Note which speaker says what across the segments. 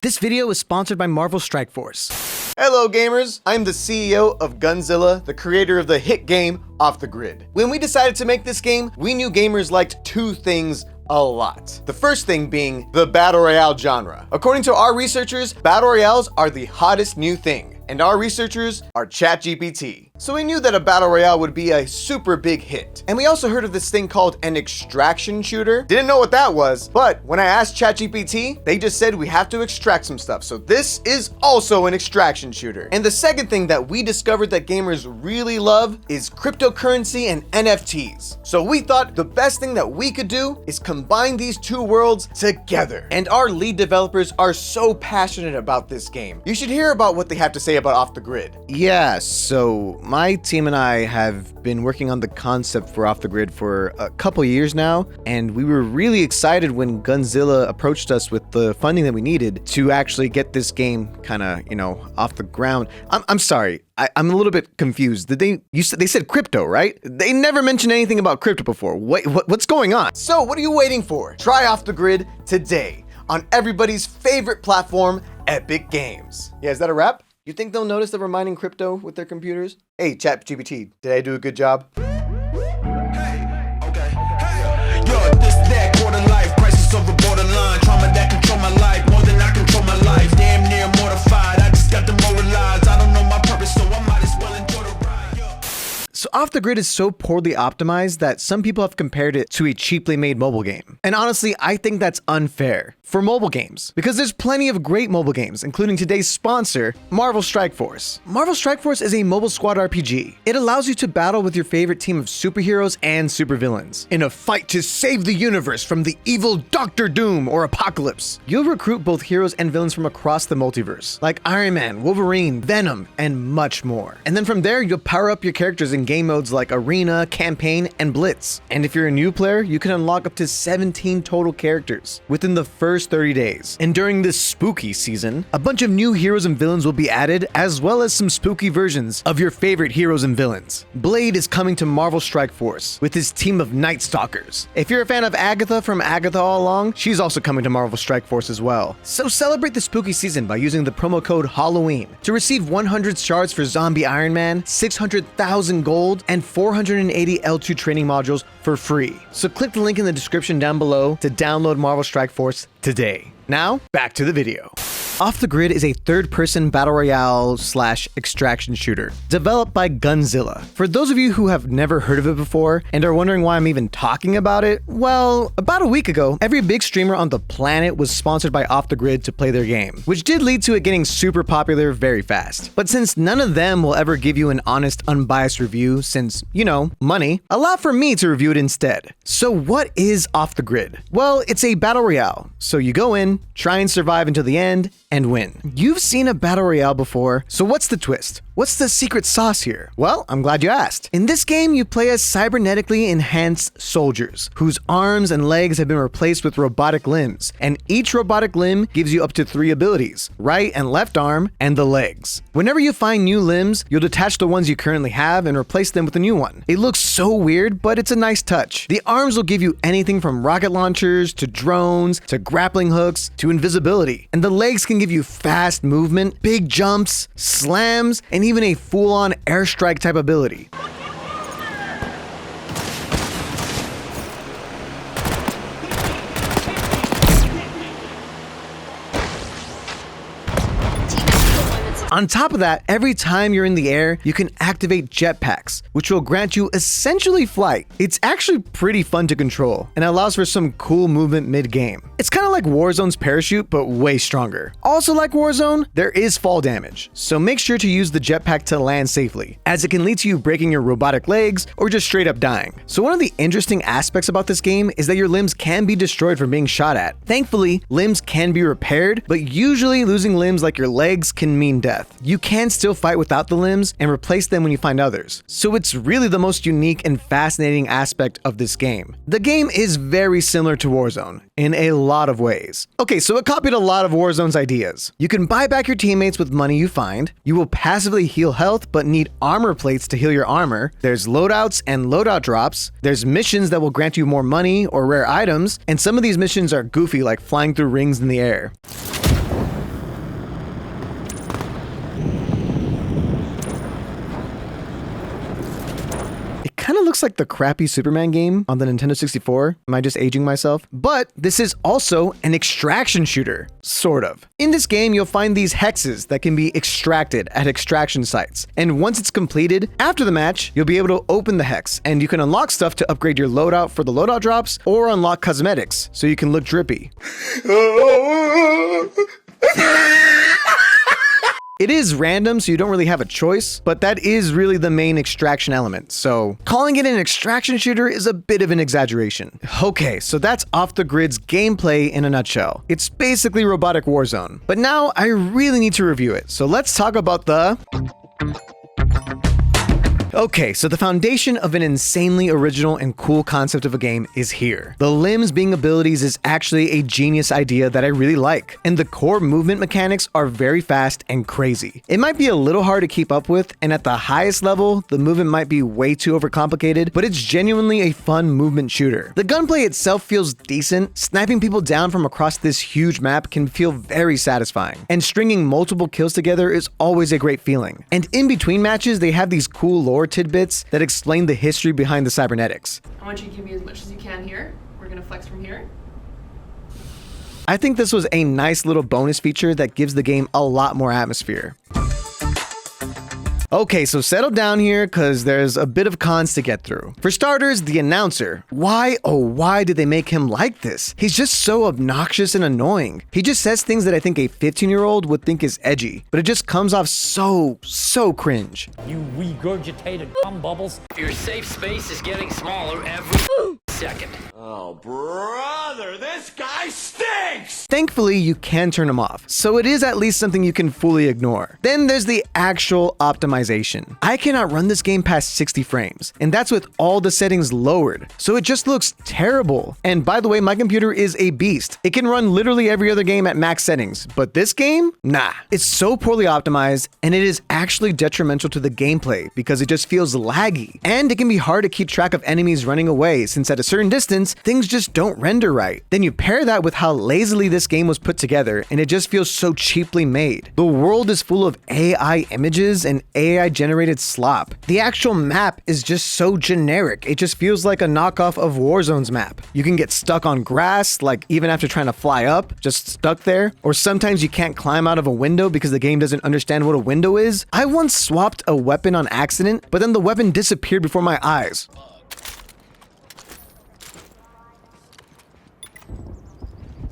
Speaker 1: This video is sponsored by Marvel Strikeforce.
Speaker 2: Hello gamers, I'm the CEO of Gunzilla, the creator of the hit game Off the Grid. When we decided to make this game, we knew gamers liked two things a lot. The first thing being the Battle Royale genre. According to our researchers, Battle Royales are the hottest new thing, and our researchers are ChatGPT. So we knew that a Battle Royale would be a super big hit. And we also heard of this thing called an extraction shooter. Didn't know what that was, but when I asked ChatGPT, they just said we have to extract some stuff. So this is also an extraction shooter. And the second thing that we discovered that gamers really love is cryptocurrency and NFTs. So we thought the best thing that we could do is combine these two worlds together. And our lead developers are so passionate about this game. You should hear about what they have to say about Off the Grid.
Speaker 1: Yeah, so my team and I have been working on the concept for Off the Grid for a couple years now, and we were really excited when Gunzilla approached us with the funding that we needed to actually get this game kind of, off the ground. I'm sorry. I'm a little bit confused. They said crypto, right? They never mentioned anything about crypto before. What's going on?
Speaker 2: So what are you waiting for? Try Off the Grid today on everybody's favorite platform, Epic Games. Yeah, is that a wrap? You think they'll notice that we're mining crypto with their computers? Hey, ChatGPT, did I do a good job?
Speaker 3: Hey, okay. Hey. Yo, this that quarter life, crisis over borderline, trauma that control my life, more than I control my life, damn near mortified, I just got demoralized, I don't know my purpose, so I might as well enjoy the ride, yo.
Speaker 1: So Off the Grid is so poorly optimized that some people have compared it to a cheaply made mobile game. And honestly, I think that's unfair for mobile games, because there's plenty of great mobile games, including today's sponsor, Marvel Strikeforce. Marvel Strikeforce is a mobile squad RPG. It allows you to battle with your favorite team of superheroes and supervillains in a fight to save the universe from the evil Doctor Doom or Apocalypse. You'll recruit both heroes and villains from across the multiverse, like Iron Man, Wolverine, Venom, and much more. And then from there, you'll power up your characters in game modes like Arena, Campaign, and Blitz. And if you're a new player, you can unlock up to 17 total characters within the first 30 days. And during this spooky season, a bunch of new heroes and villains will be added, as well as some spooky versions of your favorite heroes and villains. Blade is coming to Marvel Strikeforce with his team of Night Stalkers. If you're a fan of Agatha from Agatha All Along, she's also coming to Marvel Strikeforce as well. So celebrate the spooky season by using the promo code Halloween to receive 100 shards for Zombie Iron Man, 600,000 gold, and 480 L2 training modules for free. So click the link in the description down below to download Marvel Strikeforce today. Now, back to the video. Off the Grid is a third-person battle royale / extraction shooter developed by Gunzilla. For those of you who have never heard of it before and are wondering why I'm even talking about it, well, about a week ago, every big streamer on the planet was sponsored by Off the Grid to play their game, which did lead to it getting super popular very fast. But since none of them will ever give you an honest, unbiased review since, money, allow for me to review it instead. So what is Off the Grid? Well, it's a battle royale. So you go in, try and survive until the end, and win. You've seen a battle royale before, so what's the twist? What's the secret sauce here? Well, I'm glad you asked. In this game, you play as cybernetically enhanced soldiers whose arms and legs have been replaced with robotic limbs, and each robotic limb gives you up to 3 abilities: right and left arm, and the legs. Whenever you find new limbs, you'll detach the ones you currently have and replace them with a new one. It looks so weird, but it's a nice touch. The arms will give you anything from rocket launchers to drones to grappling hooks to invisibility, and the legs can give you fast movement, big jumps, slams, and even a full-on airstrike type ability. On top of that, every time you're in the air, you can activate jetpacks, which will grant you essentially flight. It's actually pretty fun to control and allows for some cool movement mid-game. It's kind of like Warzone's parachute, but way stronger. Also like Warzone, there is fall damage, so make sure to use the jetpack to land safely, as it can lead to you breaking your robotic legs or just straight up dying. So one of the interesting aspects about this game is that your limbs can be destroyed from being shot at. Thankfully, limbs can be repaired, but usually losing limbs like your legs can mean death. You can still fight without the limbs and replace them when you find others. So it's really the most unique and fascinating aspect of this game. The game is very similar to Warzone in a lot of ways. Okay, so it copied a lot of Warzone's ideas. You can buy back your teammates with money you find. You will passively heal health but need armor plates to heal your armor. There's loadouts and loadout drops. There's missions that will grant you more money or rare items, and some of these missions are goofy, like flying through rings in the air. looks like the crappy Superman game on the Nintendo 64. Am I just aging myself? But this is also an extraction shooter, sort of. In this game, you'll find these hexes that can be extracted at extraction sites. And once it's completed, after the match, you'll be able to open the hex and you can unlock stuff to upgrade your loadout for the loadout drops or unlock cosmetics so you can look drippy. It is random, so you don't really have a choice, but that is really the main extraction element, so calling it an extraction shooter is a bit of an exaggeration. Okay, so that's Off the Grid's gameplay in a nutshell. It's basically Robotic Warzone. But now I really need to review it, so let's talk about the... Okay, so the foundation of an insanely original and cool concept of a game is here. The limbs being abilities is actually a genius idea that I really like, and the core movement mechanics are very fast and crazy. It might be a little hard to keep up with, and at the highest level, the movement might be way too overcomplicated, but it's genuinely a fun movement shooter. The gunplay itself feels decent. Sniping people down from across this huge map can feel very satisfying, and stringing multiple kills together is always a great feeling. And in between matches, they have these cool lore tidbits that explain the history behind the cybernetics.
Speaker 4: I want you to give me as much as you can here. We're gonna flex from here.
Speaker 1: I think this was a nice little bonus feature that gives the game a lot more atmosphere. Okay, so settle down here because there's a bit of cons to get through. For starters, the announcer. Why, oh why did they make him like this? He's just so obnoxious and annoying. He just says things that I think a 15-year-old would think is edgy, but it just comes off so cringe.
Speaker 5: You regurgitated cum bubbles.
Speaker 6: Your safe space is getting smaller every second.
Speaker 3: Oh, brother, this guy stinks!
Speaker 1: Thankfully, you can turn him off, so it is at least something you can fully ignore. Then there's the actual optimization. I cannot run this game past 60 frames, and that's with all the settings lowered, so it just looks terrible. And by the way, my computer is a beast. It can run literally every other game at max settings, but this game? Nah. It's so poorly optimized, and it is actually detrimental to the gameplay because it just feels laggy. And it can be hard to keep track of enemies running away, since at a certain distance, things just don't render right. Then you pair that with how lazily this game was put together, and it just feels so cheaply made. The world is full of AI images and AI generated slop. The actual map is just so generic. It just feels like a knockoff of Warzone's map. You can get stuck on grass, like even after trying to fly up, just stuck there. Or sometimes you can't climb out of a window because the game doesn't understand what a window is. I once swapped a weapon on accident, but then the weapon disappeared before my eyes.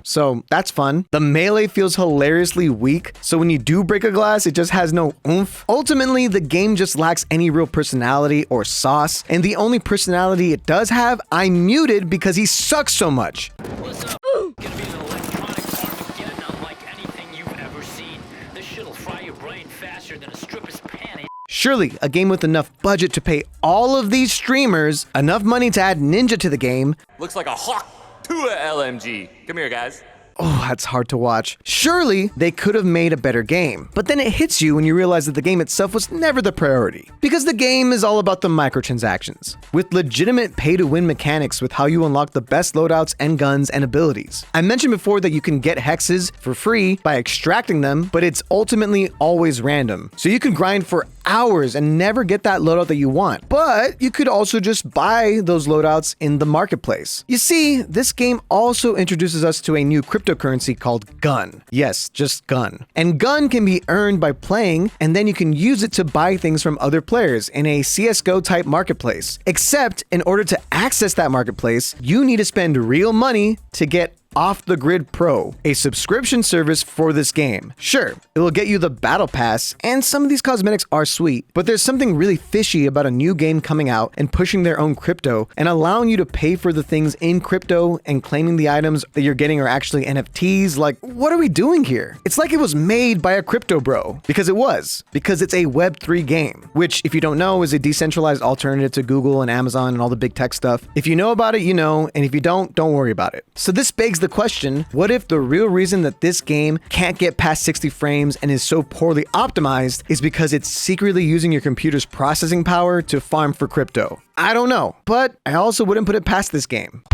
Speaker 1: So that's fun. The melee feels hilariously weak, so when you do break a glass, it just has no oomph. Ultimately, the game just lacks any real personality or sauce, and the only personality it does have, I muted because he sucks so much.
Speaker 6: What's up? Gonna be an electronic Armageddon unlike anything you've ever seen. This shit'll fry your brain faster than a stripper's panty.
Speaker 1: Surely, a game with enough budget to pay all of these streamers, enough money to add Ninja to the game.
Speaker 7: Looks like a hawk to a LMG. Come here, guys.
Speaker 1: Oh, that's hard to watch. Surely, they could have made a better game. But then it hits you when you realize that the game itself was never the priority. Because the game is all about the microtransactions, with legitimate pay-to-win mechanics with how you unlock the best loadouts and guns and abilities. I mentioned before that you can get hexes for free by extracting them, but it's ultimately always random. So you can grind for hours and never get that loadout that you want. But you could also just buy those loadouts in the marketplace. You see, this game also introduces us to a new cryptocurrency called Gun. Yes, just Gun. And Gun can be earned by playing, and then you can use it to buy things from other players in a CSGO type marketplace. Except in order to access that marketplace, you need to spend real money to get Off the Grid Pro, a subscription service for this game. Sure, it will get you the battle pass, and some of these cosmetics are sweet, but there's something really fishy about a new game coming out and pushing their own crypto and allowing you to pay for the things in crypto and claiming the items that you're getting are actually NFTs. Like, what are we doing here? It's like it was made by a crypto bro, because it was, because it's a Web3 game, which, if you don't know, is a decentralized alternative to Google and Amazon and all the big tech stuff. If you know about it, you know, and if you don't worry about it. So this begs the question, what if the real reason that this game can't get past 60 frames and is so poorly optimized is because it's secretly using your computer's processing power to farm for crypto? I don't know, but I also wouldn't put it past this game.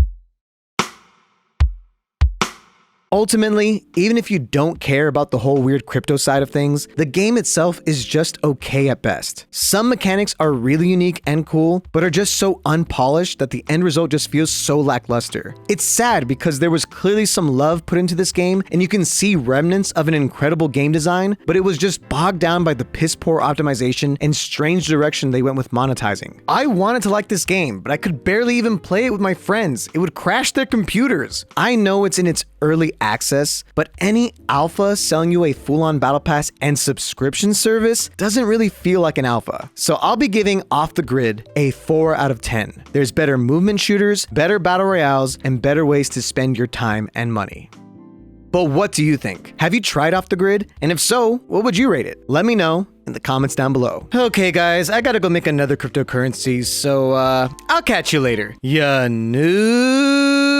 Speaker 1: Ultimately, even if you don't care about the whole weird crypto side of things, the game itself is just okay at best. Some mechanics are really unique and cool, but are just so unpolished that the end result just feels so lackluster. It's sad because there was clearly some love put into this game, and you can see remnants of an incredible game design, but it was just bogged down by the piss poor optimization and strange direction they went with monetizing. I wanted to like this game, but I could barely even play it with my friends. It would crash their computers. I know it's in its early access, but any alpha selling you a full-on battle pass and subscription service doesn't really feel like an alpha. So I'll be giving Off the Grid a 4 out of 10. There's better movement shooters, better battle royales, and better ways to spend your time and money. But what do you think? Have you tried Off the Grid? And if so, what would you rate it? Let me know in the comments down below. Okay guys, I gotta go make another cryptocurrency, so I'll catch you later. Ya noob.